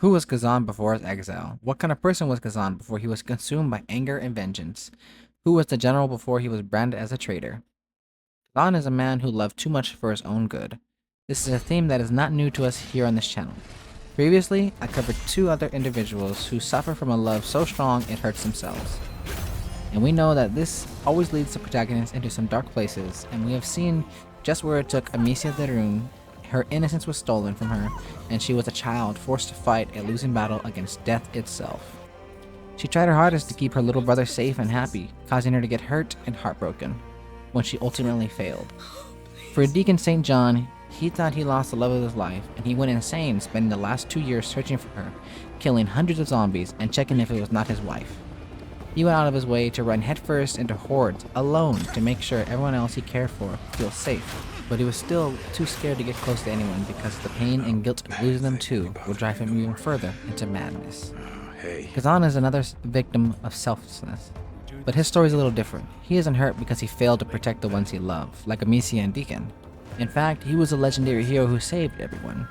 Who was Khazan before his exile? What kind of person was Khazan before he was consumed by anger and vengeance? Who was the general before he was branded as a traitor? Khazan is a man who loved too much for his own good. This is a theme that is not new to us here on this channel. Previously, I covered two other individuals who suffer from a love so strong it hurts themselves. And we know that this always leads the protagonist into some dark places, and we have seen just where it took Amicia the Rune. Her innocence was stolen from her, and she was a child forced to fight a losing battle against death itself. She tried her hardest to keep her little brother safe and happy, causing her to get hurt and heartbroken, when she ultimately failed. For Deacon St. John, he thought he lost the love of his life, and he went insane spending the last 2 years searching for her, killing hundreds of zombies and checking if it was not his wife. He went out of his way to run headfirst into hordes alone to make sure everyone else he cared for feels safe. But he was still too scared to get close to anyone because the pain and guilt of losing them too would drive him even further into madness. Khazan is another victim of selflessness, but his story is a little different. He isn't hurt because he failed to protect the ones he loved, like Amicia and Deacon. In fact, he was a legendary hero who saved everyone.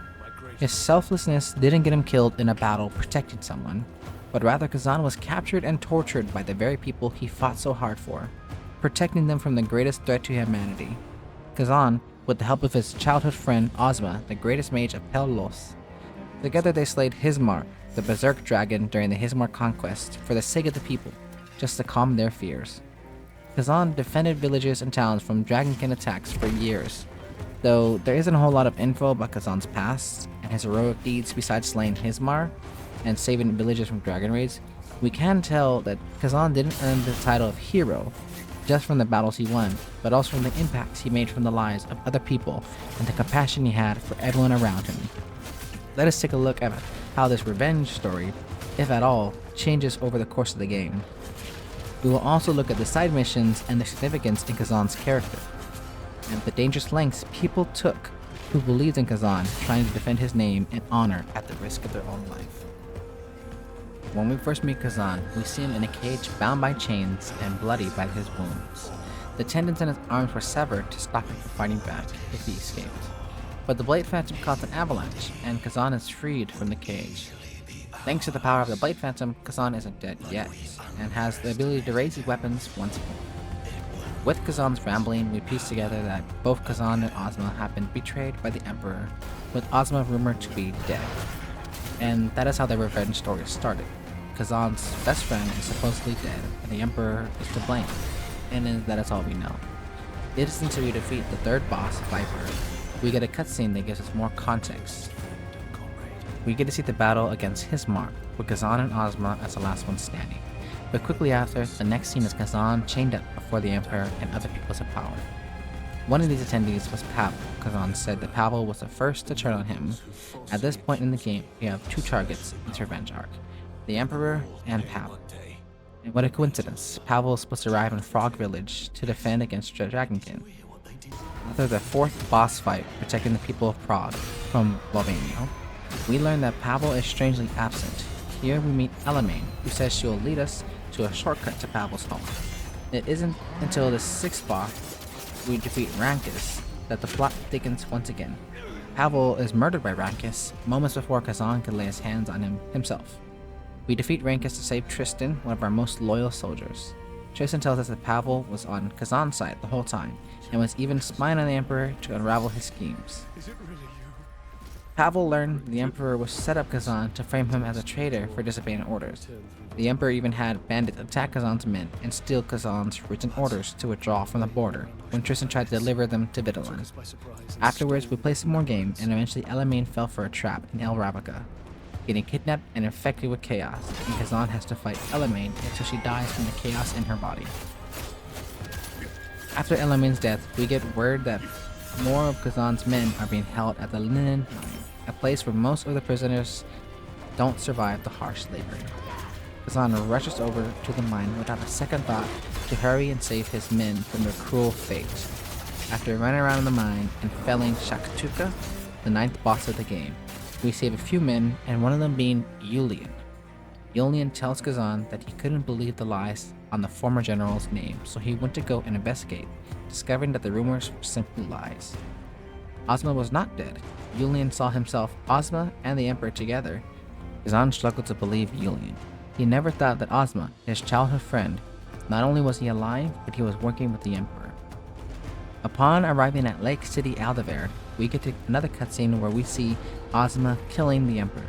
His selflessness didn't get him killed in a battle protecting someone, but rather Khazan was captured and tortured by the very people he fought so hard for, protecting them from the greatest threat to humanity. Khazan, with the help of his childhood friend Ozma, the greatest mage of Pell, together they slayed Hismar, the berserk dragon during the Hismar conquest for the sake of the people, just to calm their fears. Khazan defended villages and towns from dragonkin attacks for years, though there isn't a whole lot of info about Khazan's past and his heroic deeds besides slaying Hismar and saving villages from dragon raids. We can tell that Khazan didn't earn the title of hero just from the battles he won, but also from the impacts he made from the lives of other people and the compassion he had for everyone around him. Let us take a look at how this revenge story, if at all, changes over the course of the game. We will also look at the side missions and their significance in Khazan's character, and the dangerous lengths people took who believed in Khazan, trying to defend his name and honor at the risk of their own life. When we first meet Khazan, we see him in a cage bound by chains and bloody by his wounds. The tendons in his arms were severed to stop him from fighting back if he escaped. But the Blade Phantom caused an avalanche, and Khazan is freed from the cage. Thanks to the power of the Blade Phantom, Khazan isn't dead yet, and has the ability to raise his weapons once more. With Khazan's rambling, we piece together that both Khazan and Ozma have been betrayed by the Emperor, with Ozma rumored to be dead. And that is how the revenge story started. Khazan's best friend is supposedly dead, and the Emperor is to blame, and that is all we know. It is until we defeat the third boss, Viper, we get a cutscene that gives us more context. We get to see the battle against Hismar, with Khazan and Ozma as the last one standing. But quickly after, the next scene is Khazan chained up before the Emperor and other peoples of power. One of these attendees was Pavel. Khazan said that Pavel was the first to turn on him. At this point in the game, we have two targets in this revenge arc, the Emperor and Pavel. And what a coincidence, Pavel is supposed to arrive in Frog Village to defend against Dragonkin. After the fourth boss fight protecting the people of Prague from Volvanio, we learn that Pavel is strangely absent. Here we meet Elamane, who says she will lead us to a shortcut to Pavel's home. It isn't until the sixth boss we defeat Rankus that the plot thickens once again. Pavel is murdered by Rankus moments before Khazan could lay his hands on him himself. We defeat Rankus to save Tristan, one of our most loyal soldiers. Tristan tells us that Pavel was on Khazan's side the whole time, and was even spying on the Emperor to unravel his schemes. Pavel learned the Emperor was set up Khazan to frame him as a traitor for disobeying orders. The Emperor even had bandits attack Khazan's men and steal Khazan's written orders to withdraw from the border when Tristan tried to deliver them to Vitalan. Afterwards, we played some more games, and eventually Elamane fell for a trap in El Rabica, getting kidnapped and infected with chaos, and Khazan has to fight Elamane until she dies from the chaos in her body. After Elamane's death, we get word that more of Khazan's men are being held at the Linen Mine, a place where most of the prisoners don't survive the harsh labor. Khazan rushes over to the mine without a second thought to hurry and save his men from their cruel fate. After running around the mine and felling Shaktuka, the ninth boss of the game, we save a few men, and one of them being Yulian. Yulian tells Khazan that he couldn't believe the lies on the former general's name, so he went to go and investigate, discovering that the rumors were simply lies. Ozma was not dead. Yulian saw himself, Ozma, and the Emperor together, Khazan struggled to believe Yulian. He never thought that Ozma, his childhood friend, not only was he alive, but he was working with the Emperor. Upon arriving at Lake City Aldeverde, we get to another cutscene where we see Ozma killing the Emperor.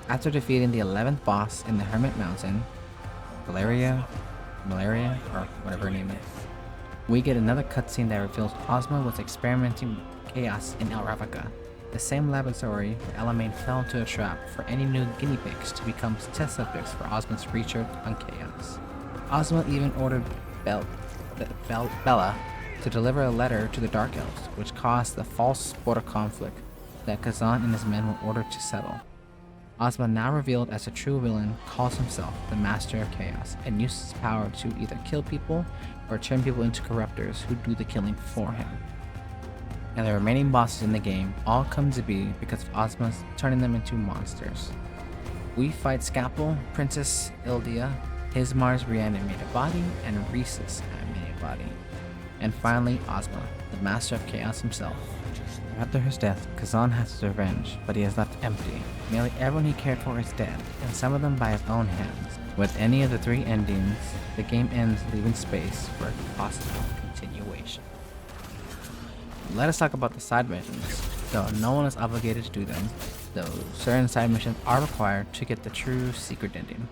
After defeating the 11th boss in the Hermit Mountain, Malaria, or whatever her name is, we get another cutscene that reveals Ozma was experimenting with chaos in El Ravnica, the same laboratory where Elaine fell into a trap for any new guinea pigs to become test subjects for Ozma's research on chaos. Ozma even ordered Bella to deliver a letter to the Dark Elves, which caused the false border conflict that Khazan and his men were ordered to settle. Ozma, now revealed as a true villain, calls himself the Master of Chaos and uses his power to either kill people or turn people into corruptors who do the killing for him. And the remaining bosses in the game all come to be because of Ozma's turning them into monsters. We fight Scalpel, Princess Ildia, Hismar's reanimated body, and Rhesus' animated body. And finally, Ozma, the Master of Chaos himself. After his death, Khazan has his revenge, but he is left empty. Nearly everyone he cared for is dead, and some of them by his own hands. With any of the three endings, the game ends, leaving space for a possible continuation. Let us talk about the side missions. Though no one is obligated to do them, though certain side missions are required to get the true secret ending.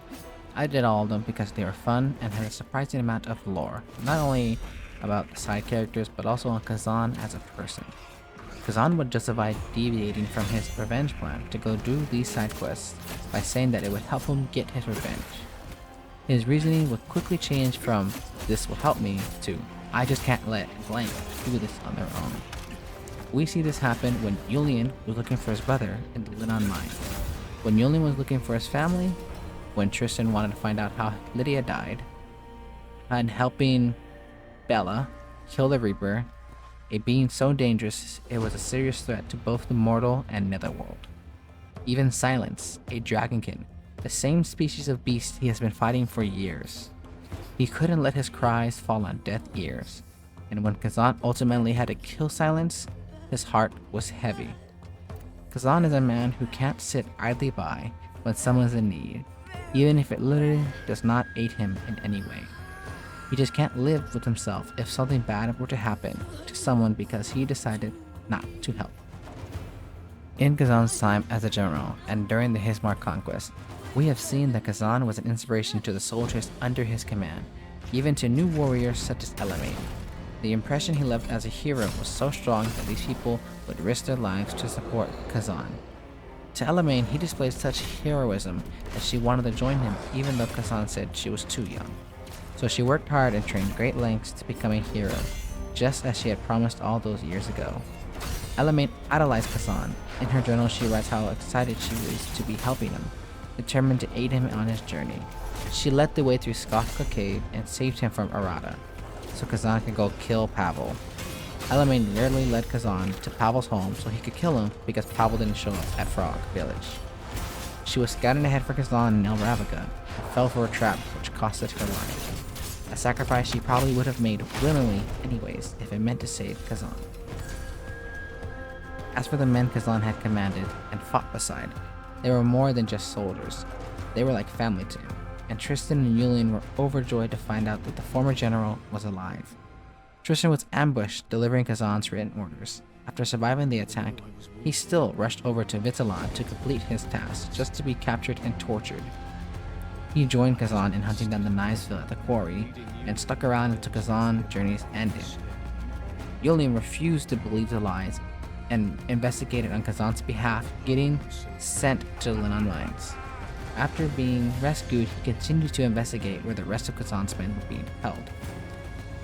I did all of them because they were fun and had a surprising amount of lore, not only about the side characters but also on Khazan as a person. Khazan would justify deviating from his revenge plan to go do these side quests by saying that it would help him get his revenge. His reasoning would quickly change from "this will help me" to "I just can't let blank do this on their own." We see this happen when Yulian was looking for his brother in the Linan mine, when Yulian was looking for his family, when Tristan wanted to find out how Lydia died, and helping Bella kill the Reaper, a being so dangerous it was a serious threat to both the mortal and netherworld. Even Silence, a dragonkin, the same species of beast he has been fighting for years. He couldn't let his cries fall on deaf ears, and when Khazan ultimately had to kill Silence, his heart was heavy. Khazan is a man who can't sit idly by when someone's in need, even if it literally does not aid him in any way. He just can't live with himself if something bad were to happen to someone because he decided not to help. In Khazan's time as a general and during the Hismar conquest, we have seen that Khazan was an inspiration to the soldiers under his command, even to new warriors such as Elaine. The impression he left as a hero was so strong that these people would risk their lives to support Khazan. To Elaine, he displayed such heroism that she wanted to join him even though Khazan said she was too young. So she worked hard and trained great lengths to become a hero, just as she had promised all those years ago. Elaine idolized Khazan. In her journal, she writes how excited she was to be helping him, determined to aid him on his journey. She led the way through Skofka Cave and saved him from Arata, so Khazan could go kill Pavel. Elaine rarely led Khazan to Pavel's home so he could kill him because Pavel didn't show up at Frog Village. She was scouting ahead for Khazan in El Ravnica and fell for a trap which costed her life. A sacrifice she probably would have made willingly anyways if it meant to save Khazan. As for the men Khazan had commanded and fought beside, they were more than just soldiers. They were like family to him, and Tristan and Yulian were overjoyed to find out that the former general was alive. Tristan was ambushed delivering Khazan's written orders. After surviving the attack, he still rushed over to Vitalan to complete his task, just to be captured and tortured. He joined Khazan in hunting down the Knivesville at the quarry, and stuck around until Khazan's journeys ended. Yulian refused to believe the lies and investigated on Khazan's behalf, getting sent to the Linan mines. After being rescued, he continued to investigate where the rest of Khazan's men were being held.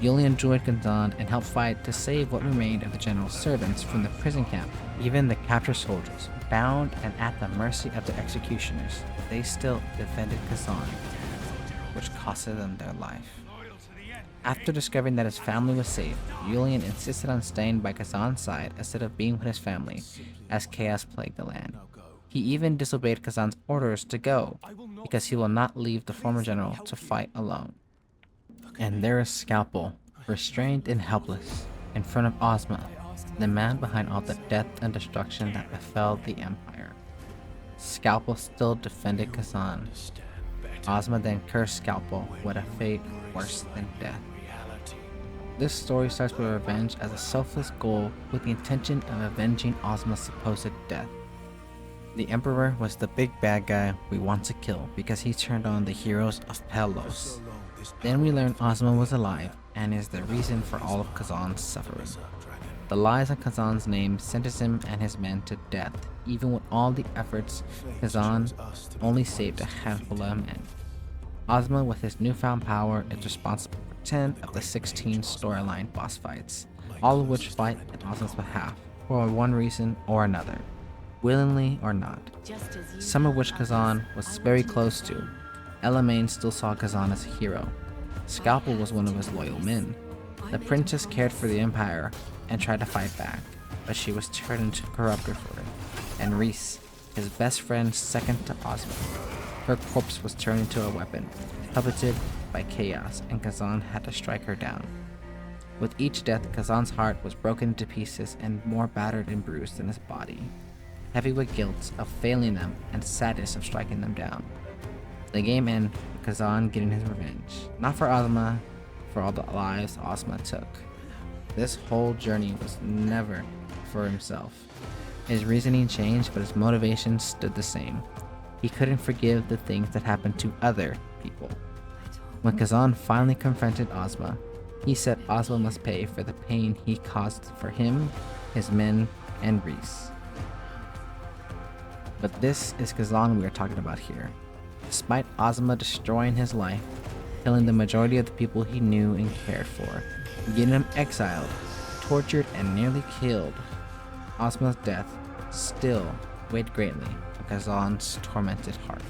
Yulian joined Khazan and helped fight to save what remained of the general's servants from the prison camp. Even the captured soldiers, bound and at the mercy of the executioners, they still defended Khazan, which costed them their life. After discovering that his family was safe, Yulian insisted on staying by Khazan's side instead of being with his family, as chaos plagued the land. He even disobeyed Khazan's orders to go, because he will not leave the former general to fight alone. And there is Scalpel, restrained and helpless, in front of Ozma, the man behind all the death and destruction that befell the Empire. Scalpel still defended Khazan. Ozma then cursed Scalpel with a fate worse than death. This story starts with revenge as a selfless goal with the intention of avenging Ozma's supposed death. The Emperor was the big bad guy we want to kill because he turned on the heroes of Pelos. Then we learn Ozma was alive and is the reason for all of Khazan's suffering. The lies on Khazan's name sentenced him and his men to death. Even with all the efforts, Khazan only saved a handful of men. Ozma, with his newfound power, is responsible for 10 of the 16 storyline boss fights, all of which fight in Ozma's behalf, for one reason or another, willingly or not. Some of which Khazan was very close to. Elamane still saw Khazan as a hero. Scalpel was one of his loyal men. The princess cared for the Empire and tried to fight back, but she was turned into corrupter for it. And Reese, his best friend second to Ozma, her corpse was turned into a weapon, puppeted by chaos, and Khazan had to strike her down. With each death, Khazan's heart was broken into pieces and more battered and bruised than his body, heavy with guilt of failing them and sadness of striking them down. The game ended with Khazan getting his revenge, not for Ozma, for all the lives Ozma took. This whole journey was never for himself. His reasoning changed, but his motivation stood the same. He couldn't forgive the things that happened to other people. When Khazan finally confronted Ozma, he said Ozma must pay for the pain he caused for him, his men, and Reese. But this is Khazan we are talking about here. Despite Ozma destroying his life, killing the majority of the people he knew and cared for, getting him exiled, tortured, and nearly killed, Ozma's death still weighed greatly on Khazan's tormented heart.